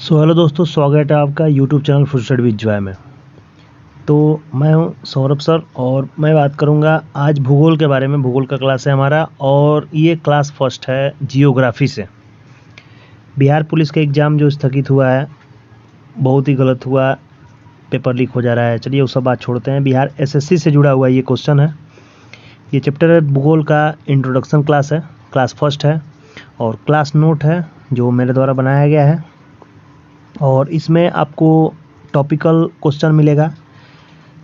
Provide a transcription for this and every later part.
Hello दोस्तों, स्वागत है आपका YouTube channel footstep with Joy में। तो मैं हूं सौरभ सर और मैं बात करूंगा आज भूगोल के बारे में। भूगोल का क्लास है हमारा और ये क्लास फर्स्ट है जियोग्राफी से। बिहार पुलिस का एग्ज़ाम जो स्थगित हुआ है बहुत ही गलत हुआ, पेपर लीक हो जा रहा है। चलिए वो सब बात छोड़ते हैं। बिहार एसएससी से जुड़ा हुआ ये क्वेश्चन है। ये चैप्टर है भूगोल का, इंट्रोडक्शन क्लास है, क्लास फर्स्ट है और क्लास नोट है जो मेरे द्वारा बनाया गया है। और इसमें आपको टॉपिकल क्वेश्चन मिलेगा।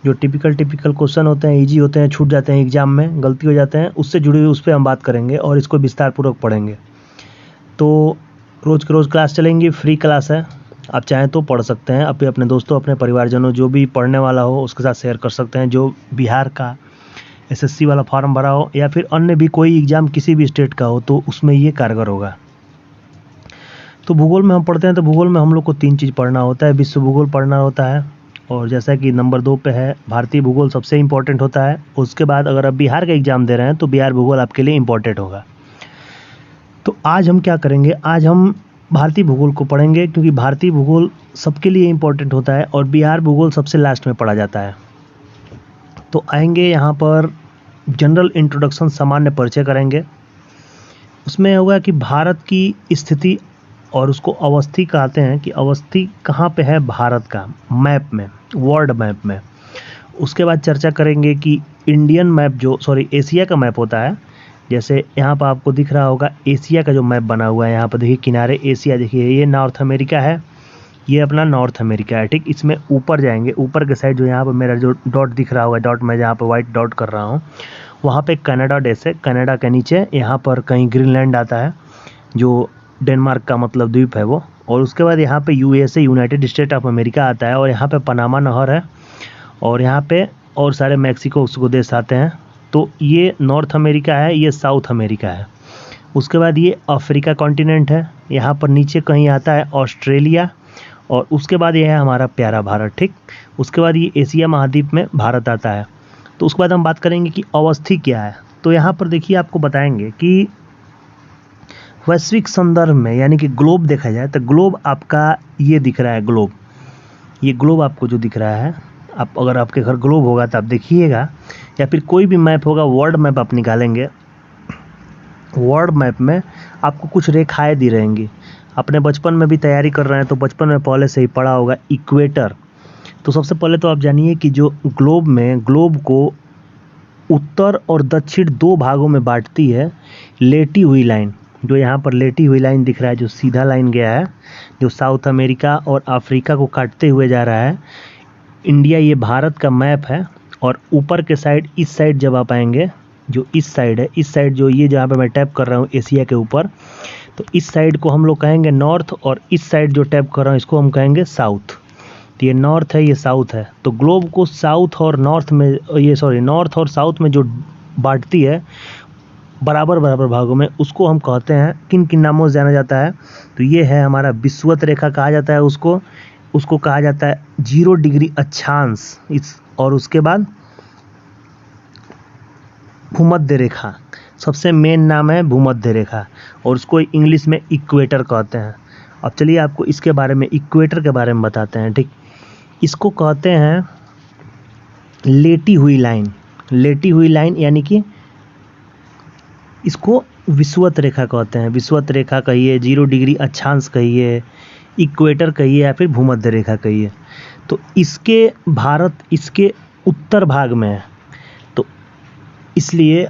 जो टिपिकल क्वेश्चन होते हैं, इजी होते हैं, छूट जाते हैं एग्जाम में, गलती हो जाते हैं, उससे जुड़ी हुई उस पर हम बात करेंगे और इसको विस्तार पूर्वक पढ़ेंगे। तो रोज़ के रोज़ क्लास चलेंगी, फ्री क्लास है। आप चाहें तो पढ़ सकते हैं, अपने दोस्तों, अपने परिवारजनों, जो भी पढ़ने वाला हो उसके साथ शेयर कर सकते हैं। जो बिहार का एसएससी वाला फॉर्म भरा हो या फिर अन्य भी कोई एग्ज़ाम किसी भी स्टेट का हो तो उसमें ये कारगर होगा। तो भूगोल में हम पढ़ते हैं तो भूगोल में हम लोग को 3 चीज़ पढ़ना होता है। विश्व भूगोल पढ़ना होता है और जैसा कि नंबर 2 पे है भारतीय भूगोल सबसे इम्पोर्टेंट होता है। उसके बाद अगर आप बिहार का एग्ज़ाम दे रहे हैं तो बिहार भूगोल आपके लिए इम्पोर्टेंट होगा। तो आज हम क्या करेंगे, आज हम भारतीय भूगोल को पढ़ेंगे क्योंकि भारतीय भूगोल सबके लिए इम्पोर्टेंट होता है और बिहार भूगोल सबसे लास्ट में पढ़ा जाता है। तो आएंगे यहाँ पर जनरल इंट्रोडक्शन, सामान्य परिचय करेंगे। उसमें होगा कि भारत की स्थिति और उसको अवस्थी कहते हैं कि अवस्थी कहाँ पे है भारत का मैप में, वर्ल्ड मैप में। उसके बाद चर्चा करेंगे कि इंडियन मैप एशिया का मैप होता है। जैसे यहाँ पर आपको दिख रहा होगा एशिया का जो मैप बना हुआ है, यहाँ पर देखिए किनारे एशिया, देखिए ये नॉर्थ अमेरिका है, ये अपना नॉर्थ अमेरिका है, ठीक। इसमें ऊपर जाएंगे, ऊपर के साइड जो यहाँ पर मेरा जो डॉट दिख रहा होगा, डॉट मैं जहाँ पर वाइट डॉट कर रहा हूँ, वहाँ पे कनाडा देश है। कनाडा के नीचे यहाँ पर कहीं ग्रीनलैंड आता है जो डेनमार्क का मतलब द्वीप है वो। और उसके बाद यहाँ पे USA, United state of America आता है और यहाँ पे पनामा नहर है और यहाँ पे और सारे मैक्सिको उसको देश आते हैं। तो ये नॉर्थ अमेरिका है, ये साउथ अमेरिका है। उसके बाद ये अफ्रीका कॉन्टिनेंट है, यहाँ पर नीचे कहीं आता है ऑस्ट्रेलिया और उसके बाद ये है हमारा प्यारा भारत, ठीक। उसके बाद ये एशिया महाद्वीप में भारत आता है। तो उसके बाद हम बात करेंगे कि अवस्थी क्या है। तो यहाँ पर देखिए आपको बताएंगे कि वैश्विक संदर्भ में यानी कि ग्लोब देखा जाए तो ग्लोब आपका ये दिख रहा है, ग्लोब, ये ग्लोब आपको जो दिख रहा है, आप अगर आपके घर ग्लोब होगा तो आप देखिएगा, या फिर कोई भी मैप होगा, वर्ल्ड मैप आप निकालेंगे, वर्ल्ड मैप में आपको कुछ रेखाएं दी रहेंगी। अपने बचपन में भी तैयारी कर रहे हैं तो बचपन में पहले से ही पढ़ा होगा इक्वेटर। तो सबसे पहले तो आप जानिए कि जो ग्लोब में, ग्लोब को उत्तर और दक्षिण 2 भागों में बांटती है लेटी हुई लाइन। जो यहाँ पर लेटी हुई लाइन दिख रहा है, जो सीधा लाइन गया है, जो साउथ अमेरिका और अफ्रीका को काटते हुए जा रहा है। इंडिया ये भारत का मैप है और ऊपर के साइड, इस साइड जब आप आएंगे, जो इस साइड है, इस साइड जो ये जहाँ पे मैं टैप कर रहा हूँ एशिया के ऊपर, तो इस साइड को हम लोग कहेंगे नॉर्थ और इस साइड जो टैप कर रहा हूँ इसको हम कहेंगे साउथ। तो ये नॉर्थ है, ये साउथ है। तो ग्लोब को साउथ और नॉर्थ में, नॉर्थ और साउथ में जो बांटती है बराबर बराबर भागों में, उसको हम कहते हैं, किन किन नामों से जाना जाता है। तो ये है हमारा विषुवत रेखा कहा जाता है उसको कहा जाता है 0 डिग्री अक्षांश इस, और उसके बाद भूमध्य रेखा, सबसे मेन नाम है भूमध्य रेखा और उसको इंग्लिश में इक्वेटर कहते हैं। अब चलिए आपको इसके बारे में, इक्वेटर के बारे में बताते हैं, ठीक। इसको कहते हैं लेटी हुई लाइन। लेटी हुई लाइन यानी कि इसको विषुवत रेखा कहते हैं। विषुवत रेखा कहिए, 0 डिग्री अक्षांश कहिए, इक्वेटर कहिए या फिर भूमध्य रेखा कहिए। तो इसके भारत इसके उत्तर भाग में है। तो इसलिए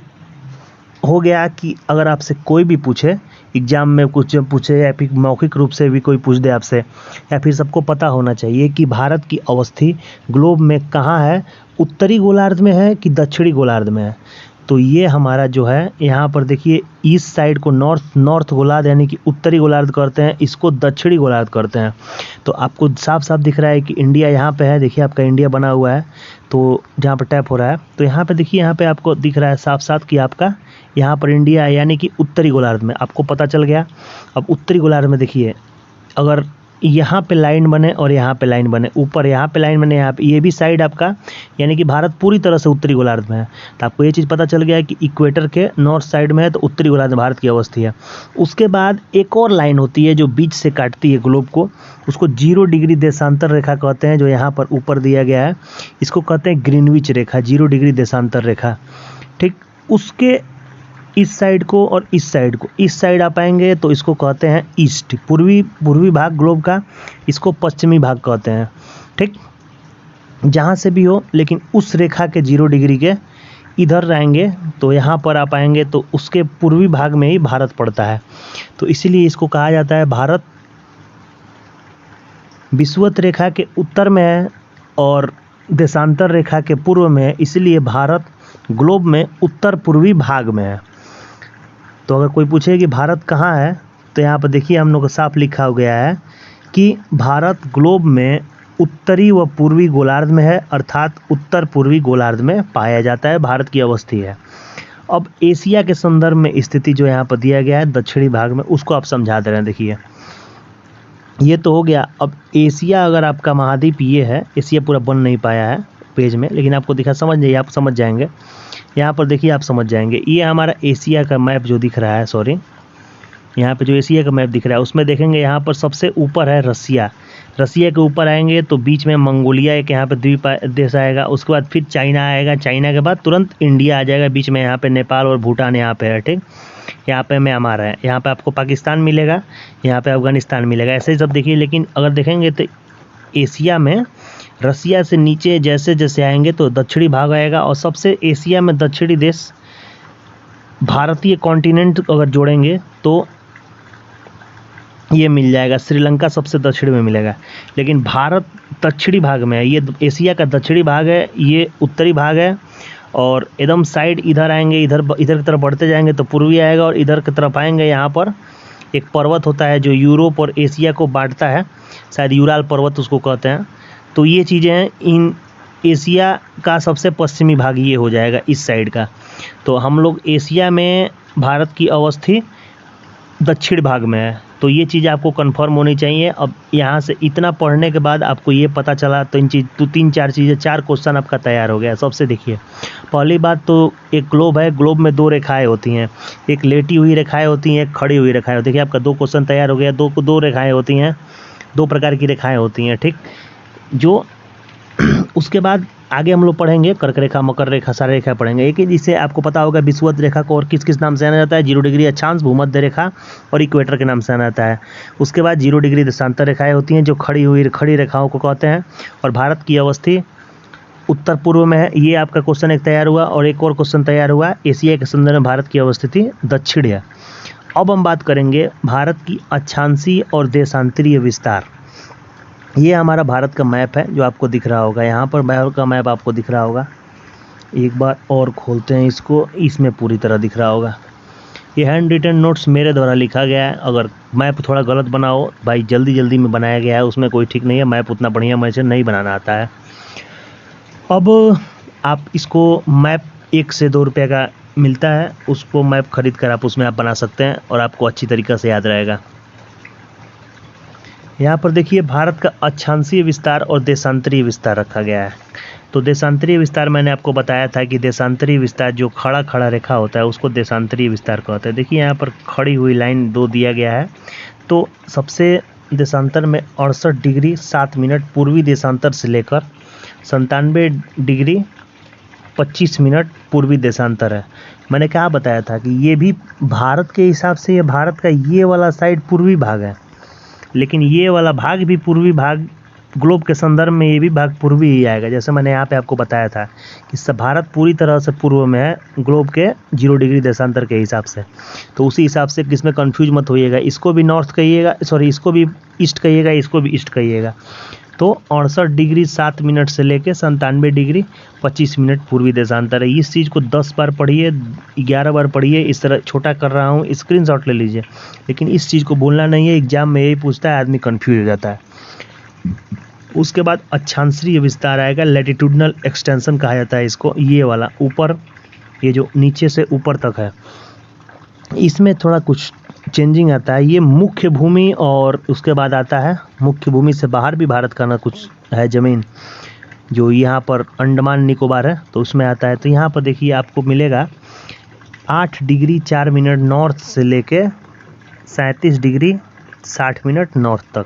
हो गया कि अगर आपसे कोई भी पूछे एग्जाम में, कुछ पूछे या फिर मौखिक रूप से भी कोई पूछ दे आपसे, या फिर सबको पता होना चाहिए कि भारत की अवस्थी ग्लोब में कहाँ है, उत्तरी गोलार्ध में है कि दक्षिणी गोलार्ध में है। तो ये हमारा जो है, यहाँ पर देखिए ईस्ट साइड को नॉर्थ गोलार्ध यानी कि उत्तरी गोलार्ध करते हैं, इसको दक्षिणी गोलार्ध करते हैं। तो आपको साफ साफ दिख रहा है कि इंडिया यहाँ पे है, देखिए आपका इंडिया बना हुआ है, तो जहाँ पर टैप हो रहा है तो यहाँ पे देखिए, यहाँ पे आपको दिख रहा है साफ साफ कि आपका यहाँ पर इंडिया है, यानी कि उत्तरी गोलार्ध में। आपको पता चल गया। अब उत्तरी गोलार्ध में देखिए, अगर यहाँ पे लाइन बने और यहाँ पे लाइन बने, ऊपर यहाँ पे लाइन बने, यहाँ पे ये भी साइड आपका, यानी कि भारत पूरी तरह से उत्तरी गोलार्ध में है। तो आपको ये चीज़ पता चल गया है कि इक्वेटर के नॉर्थ साइड में है तो उत्तरी गोलार्ध में भारत की अवस्थी है। उसके बाद एक और लाइन होती है जो बीच से काटती है ग्लोब को, उसको 0 डिग्री देशांतर रेखा कहते हैं, जो यहाँ पर ऊपर दिया गया है। इसको कहते हैं ग्रीनविच रेखा, 0 डिग्री देशांतर रेखा, ठीक। उसके इस साइड को और इस साइड को, इस साइड आप आएंगे तो इसको कहते हैं ईस्ट, पूर्वी भाग ग्लोब का, इसको पश्चिमी भाग कहते हैं, ठीक। जहाँ से भी हो, लेकिन उस रेखा के 0 डिग्री के इधर रहेंगे तो यहाँ पर आप आएंगे तो उसके पूर्वी भाग में ही भारत पड़ता है। तो इसीलिए इसको कहा जाता है भारत विषुवत रेखा के उत्तर में है और देशांतर रेखा के पूर्व में है, इसलिए भारत ग्लोब में उत्तर पूर्वी भाग में है। तो अगर कोई पूछे कि भारत कहाँ है, तो यहाँ पर देखिए हम लोग को साफ लिखा हो गया है कि भारत ग्लोब में उत्तरी व पूर्वी गोलार्ध में है, अर्थात उत्तर पूर्वी गोलार्ध में पाया जाता है, भारत की अवस्थी है। अब एशिया के संदर्भ में स्थिति जो यहाँ पर दिया गया है दक्षिणी भाग में, उसको आप समझा दे रहे हैं। देखिए ये तो हो गया। अब एशिया अगर आपका महाद्वीप ये है, एशिया पूरा बन नहीं पाया है पेज में, लेकिन आपको दिखा, समझ जाइए, आप समझ जाएंगे। यहाँ पर देखिए आप समझ जाएंगे, ये हमारा एशिया का मैप जो दिख रहा है, सॉरी यहाँ पे जो एशिया का मैप दिख रहा है उसमें देखेंगे यहाँ पर सबसे ऊपर है रसिया। रसिया के ऊपर आएंगे तो बीच में मंगोलिया एक यहाँ पे द्वीप देश आएगा, उसके बाद फिर चाइना आएगा, चाइना के बाद तुरंत इंडिया आ जाएगा, बीच में यहाँ पे नेपाल और भूटान यहाँ पे है, ठीक। यहाँ पे म्यांमार है, यहाँ पे आपको पाकिस्तान मिलेगा, यहाँ पे अफगानिस्तान मिलेगा, ऐसे ही सब देखिए। लेकिन अगर देखेंगे तो एशिया में रसिया से नीचे जैसे जैसे आएंगे तो दक्षिणी भाग आएगा, और सबसे एशिया में दक्षिणी देश भारतीय कॉन्टिनेंट अगर जोड़ेंगे तो ये मिल जाएगा, श्रीलंका सबसे दक्षिण में मिलेगा। लेकिन भारत दक्षिणी भाग में है, ये एशिया का दक्षिणी भाग है, ये उत्तरी भाग है। और एकदम साइड इधर आएंगे, इधर की तरफ बढ़ते जाएंगे तो पूर्वी आएगा, और इधर की तरफ आएंगे यहाँ पर एक पर्वत होता है जो यूरोप और एशिया को बांटता है, शायद यूराल पर्वत उसको कहते हैं। तो ये चीज़ें हैं, इन एशिया का सबसे पश्चिमी भाग ये हो जाएगा इस साइड का। तो हम लोग एशिया में भारत की अवस्थी दक्षिण भाग में है, तो ये चीज़ आपको कंफर्म होनी चाहिए। अब यहाँ से इतना पढ़ने के बाद आपको ये पता चला तो तीन चार चीज़ें, 4 क्वेश्चन आपका तैयार हो गया। सबसे देखिए, पहली बात तो एक ग्लोब है, ग्लोब में 2 रेखाएं होती हैं, एक लेटी हुई रेखाएं होती हैं, एक खड़ी हुई रेखाएं होती हैं। देखिए आपका 2 क्वेश्चन तैयार हो गया। दो रेखाएं होती हैं, 2 प्रकार की रेखाएं होती हैं, ठीक। जो उसके बाद आगे हम लोग पढ़ेंगे कर्क रेखा, मकर रेखा, सारे रेखा पढ़ेंगे। एक ही जिससे आपको पता होगा विषुवत रेखा को और किस किस नाम से जाना जाता है, 0 डिग्री अक्षांश, भूमध्य रेखा और इक्वेटर के नाम से जाना जाता है। उसके बाद 0 डिग्री देशांतर रेखाएं होती हैं जो खड़ी रेखाओं को कहते हैं, और भारत की अवस्थी उत्तर पूर्व में है। ये आपका क्वेश्चन एक तैयार हुआ, और एक और क्वेश्चन तैयार हुआ, एशिया के संदर्भ में भारत की अवस्थिति दक्षिण है। अब हम बात करेंगे भारत की अक्षांशीय और देशांतरीय विस्तार। ये हमारा भारत का मैप है जो आपको दिख रहा होगा, यहाँ पर भारत का मैप आपको दिख रहा होगा। एक बार और खोलते हैं इसको, इसमें पूरी तरह दिख रहा होगा। ये हैंड रिटन नोट्स मेरे द्वारा लिखा गया है, अगर मैप थोड़ा गलत बना हो भाई, जल्दी में बनाया गया है, उसमें कोई ठीक नहीं है। मैप उतना बढ़िया मुझे नहीं बनाना आता है। अब आप इसको मैप 1 से 2 रुपये का मिलता है, उसको मैप खरीद कर आप उसमें आप बना सकते हैं और आपको अच्छी तरीक़े से याद रहेगा। यहाँ पर देखिए भारत का अक्षांशीय विस्तार और देशांतरीय विस्तार रखा गया है। तो देशांतरीय विस्तार मैंने आपको बताया था कि देशांतरीय विस्तार जो खड़ा रेखा होता है उसको देशांतरीय विस्तार कहते हैं। देखिए यहाँ पर खड़ी हुई लाइन 2 दिया गया है। तो सबसे देशांतर में 68 डिग्री 7 मिनट पूर्वी देशांतर से लेकर 97 डिग्री 25 मिनट पूर्वी देशांतर है। मैंने क्या बताया था कि ये भी भारत के हिसाब से ये भारत का ये वाला साइड पूर्वी भाग है, लेकिन ये वाला भाग भी पूर्वी भाग, ग्लोब के संदर्भ में ये भी भाग पूर्वी ही आएगा। जैसे मैंने यहाँ पे आपको बताया था कि भारत पूरी तरह से पूर्व में है ग्लोब के 0 डिग्री देशांतर के हिसाब से। तो उसी हिसाब से किसमें कंफ्यूज मत होइएगा, इसको भी नॉर्थ कहिएगा, सॉरी इसको भी ईस्ट कहिएगा, इसको भी ईस्ट कहिएगा। तो 68 डिग्री 7 मिनट से लेकर 97 डिग्री 25 मिनट पूर्वी देशांतर है। इस चीज़ को 10 बार पढ़िए, 11 बार पढ़िए, इस तरह छोटा कर रहा हूँ, स्क्रीनशॉट ले लीजिए। लेकिन इस चीज़ को भूलना नहीं है, एग्जाम में यही पूछता है, आदमी कंफ्यूज हो जाता है। उसके बाद अक्षांशीय विस्तार आएगा, लैटिट्यूडनल एक्सटेंशन कहा जाता है इसको। ये वाला ऊपर, ये जो नीचे से ऊपर तक है, इसमें थोड़ा कुछ चेंजिंग आता है। ये मुख्य भूमि और उसके बाद आता है मुख्य भूमि से बाहर भी भारत का ना कुछ है ज़मीन, जो यहाँ पर अंडमान निकोबार है तो उसमें आता है। तो यहाँ पर देखिए आपको मिलेगा 8 डिग्री 4 मिनट नॉर्थ से लेके 37 डिग्री 60 मिनट नॉर्थ तक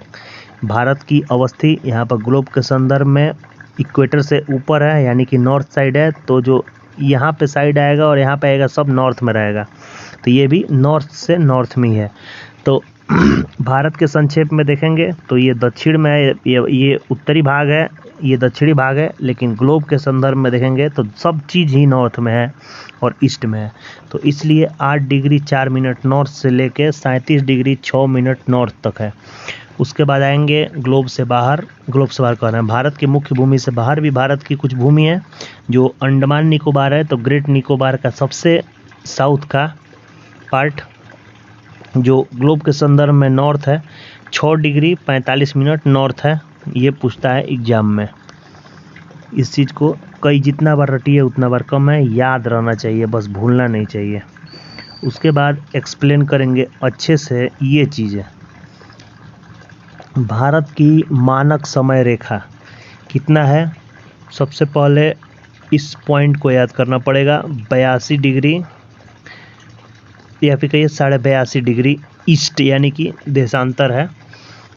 भारत की अवस्थी यहाँ पर ग्लोब के संदर्भ में इक्वेटर से ऊपर है, यानी कि नॉर्थ साइड है। तो जो यहाँ पे साइड आएगा और यहाँ पे आएगा सब नॉर्थ में रहेगा, तो ये भी नॉर्थ से नॉर्थ में ही है। तो भारत के संक्षेप में देखेंगे तो ये दक्षिण में है, ये उत्तरी भाग है, ये दक्षिणी भाग है, लेकिन ग्लोब के संदर्भ में देखेंगे तो सब चीज़ ही नॉर्थ में है और ईस्ट में है। तो इसलिए 8 डिग्री 4 मिनट नॉर्थ से लेके 37 डिग्री 6 मिनट नॉर्थ तक है। उसके बाद आएंगे ग्लोब से बाहर कह रहे हैं भारत की मुख्य भूमि से बाहर भी भारत की कुछ भूमि है जो अंडमान निकोबार है। तो ग्रेट निकोबार का सबसे साउथ का पार्ट जो ग्लोब के संदर्भ में नॉर्थ है 6 डिग्री 45 मिनट नॉर्थ है। ये पूछता है एग्जाम में, इस चीज़ को कई जितना बार रटिए उतना बार कम है, याद रहना चाहिए, बस भूलना नहीं चाहिए। उसके बाद एक्सप्लेन करेंगे अच्छे से ये चीज़ें। भारत की मानक समय रेखा कितना है, सबसे पहले इस पॉइंट को याद करना पड़ेगा 82 डिग्री या फिर कहिए 82.5 डिग्री ईस्ट, यानी कि देशांतर है।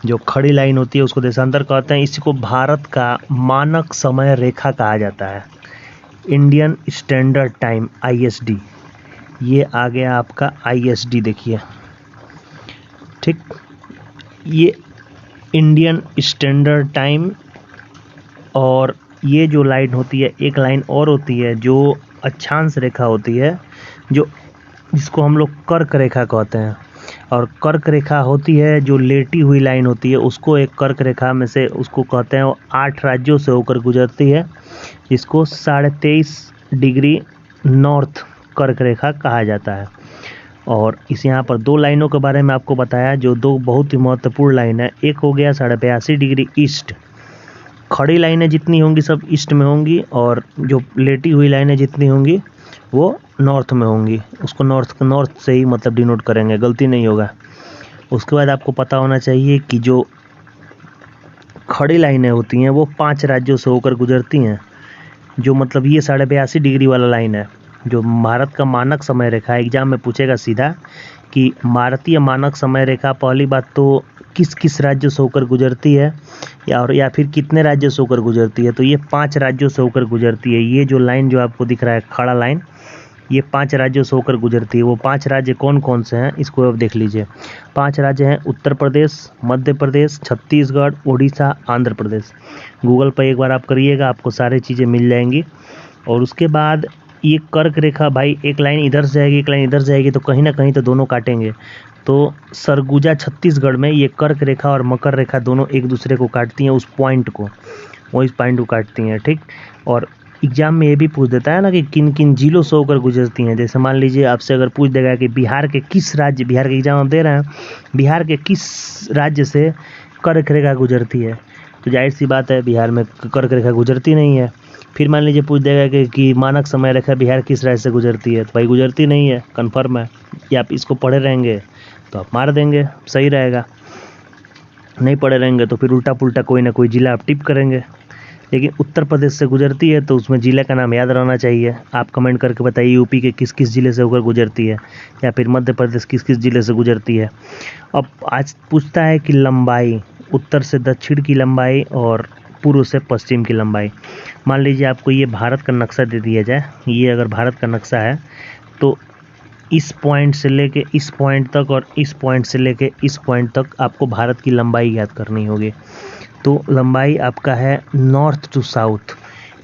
जो खड़ी लाइन होती है उसको देशांतर कहते हैं। इसी को भारत का मानक समय रेखा कहा जाता है, इंडियन स्टैंडर्ड टाइम ISD। ये आ गया आपका ISD, देखिए ठीक, ये इंडियन स्टैंडर्ड टाइम। और ये जो लाइन होती है, एक लाइन और होती है जो अक्षांश रेखा होती है, जो जिसको हम लोग कर्क रेखा कहते हैं। और कर्क रेखा होती है जो लेटी हुई लाइन होती है, उसको एक कर्क रेखा में से उसको कहते हैं। वो 8 राज्यों से होकर गुजरती है, जिसको 23.5 डिग्री नॉर्थ कर्क रेखा कहा जाता है। और इस यहाँ पर 2 लाइनों के बारे में आपको बताया, जो 2 बहुत ही महत्वपूर्ण लाइन है। एक हो गया 82.5 डिग्री ईस्ट, खड़ी लाइनें जितनी होंगी सब ईस्ट में होंगी, और जो लेटी हुई लाइनें जितनी होंगी वो नॉर्थ में होंगी। उसको नॉर्थ से ही मतलब डिनोट करेंगे, गलती नहीं होगा। उसके बाद आपको पता होना चाहिए कि जो खड़ी लाइनें होती हैं वो 5 राज्यों से होकर गुजरती हैं। जो मतलब ये 82.5 डिग्री वाला लाइन है, जो भारत का मानक समय रेखा है। एग्जाम में पूछेगा सीधा कि भारतीय मानक समय रेखा पहली बात तो किस किस राज्यों से होकर गुजरती है, या फिर कितने राज्यों से होकर गुजरती है। तो ये 5 राज्यों से होकर गुजरती है। ये जो लाइन जो आपको दिख रहा है खड़ा लाइन, ये 5 राज्यों से होकर गुजरती है। वो 5 राज्य कौन कौन से हैं इसको अब देख लीजिए। 5 राज्य हैं उत्तर प्रदेश, मध्य प्रदेश, छत्तीसगढ़, उड़ीसा, आंध्र प्रदेश। गूगल पर एक बार आप करिएगा, आपको सारी चीज़ें मिल जाएंगी। और उसके बाद ये कर्क रेखा, भाई एक लाइन इधर से जाएगी एक लाइन इधर जाएगी, तो कहीं ना कहीं तो दोनों काटेंगे। तो सरगुजा छत्तीसगढ़ में ये कर्क रेखा और मकर रेखा दोनों एक दूसरे को काटती हैं, उस पॉइंट को, वो इस पॉइंट को काटती हैं, ठीक। और एग्जाम में ये भी पूछ देता है ना कि किन किन जिलों से होकर गुजरती हैं। जैसे मान लीजिए आपसे अगर पूछ देगा कि बिहार के किस राज्य, बिहार के एग्जाम आप दे रहे हैं, बिहार के किस राज्य से कर्क रेखा गुजरती है, तो जाहिर सी बात है बिहार में कर्क रेखा गुजरती नहीं है। फिर मान लीजिए पूछ देगा कि मानक समय रेखा बिहार किस राज्य से गुजरती है, तो भाई गुजरती नहीं है, कन्फर्म है। या आप इसको पढ़े रहेंगे तो आप मार देंगे, सही रहेगा। नहीं पढ़े रहेंगे तो फिर उल्टा पुल्टा कोई ना कोई जिला आप टिप करेंगे। लेकिन उत्तर प्रदेश से गुजरती है तो उसमें जिले का नाम याद रहना चाहिए। आप कमेंट करके बताइए यूपी के किस किस ज़िले से होकर गुजरती है, या फिर मध्य प्रदेश किस किस ज़िले से गुजरती है। अब आज पूछता है कि लंबाई, उत्तर से दक्षिण की लंबाई और पूर्व से पश्चिम की लंबाई। मान लीजिए आपको ये भारत का नक्शा दे दिया जाए, ये अगर भारत का नक्शा है तो इस पॉइंट से लेके इस पॉइंट तक और इस पॉइंट से लेके इस पॉइंट तक आपको भारत की लंबाई याद करनी होगी। तो लंबाई आपका है नॉर्थ टू साउथ,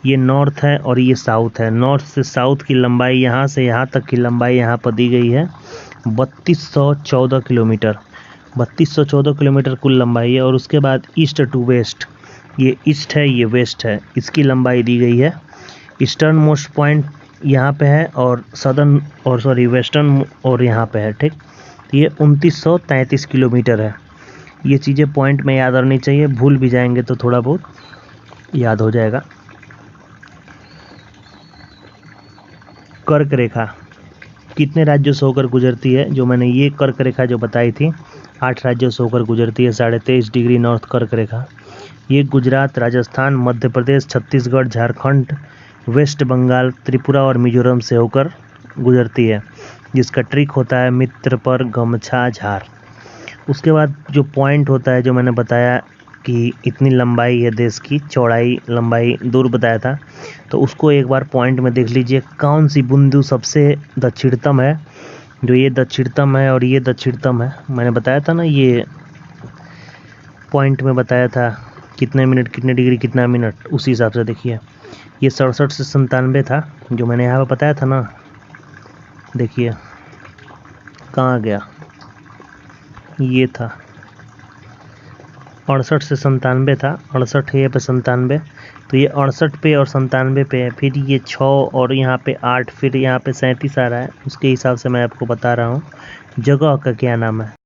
ये नॉर्थ है और ये साउथ है। नॉर्थ से साउथ की लंबाई, यहाँ से यहाँ तक की लंबाई यहाँ पर दी गई है 3214 किलोमीटर। 3214 किलोमीटर कुल लंबाई है। और उसके बाद ईस्ट टू वेस्ट, ये ईस्ट है ये वेस्ट है, इसकी लंबाई दी गई है। ईस्टर्न मोस्ट पॉइंट यहाँ पे है और वेस्टर्न और यहाँ पे है, ठीक। ये 2933 किलोमीटर है। ये चीज़ें पॉइंट में याद रहनी चाहिए, भूल भी जाएंगे तो थोड़ा बहुत याद हो जाएगा। कर्क रेखा, कितने राज्यों से होकर गुजरती है, जो मैंने ये कर्क रेखा जो बताई थी 8 राज्यों से होकर गुजरती है 23.5 डिग्री नॉर्थ कर्क रेखा। ये गुजरात, राजस्थान, मध्य प्रदेश, छत्तीसगढ़, झारखंड, वेस्ट बंगाल, त्रिपुरा और मिजोरम से होकर गुजरती है, जिसका ट्रिक होता है मित्र पर गमछा झार। उसके बाद जो पॉइंट होता है, जो मैंने बताया कि इतनी लंबाई है देश की, चौड़ाई लंबाई दूर बताया था, तो उसको एक बार पॉइंट में देख लीजिए कौन सी बिंदु सबसे दक्षिणतम है। जो ये दक्षिणतम है और ये दक्षिणतम है, मैंने बताया था ना, ये पॉइंट में बताया था कितने मिनट, कितने डिग्री, कितना मिनट, उसी हिसाब से देखिए। ये 67 से 97 था, जो मैंने यहाँ पे बताया था ना, देखिए कहाँ गया, ये था 68 से 97 था, 68 है पे 97, तो ये 68 पे और 97 पे है, फिर ये 6 और यहाँ पे 8, फिर यहाँ पे 37 आ रहा है। उसके हिसाब से मैं आपको बता रहा हूँ जगह का क्या नाम है।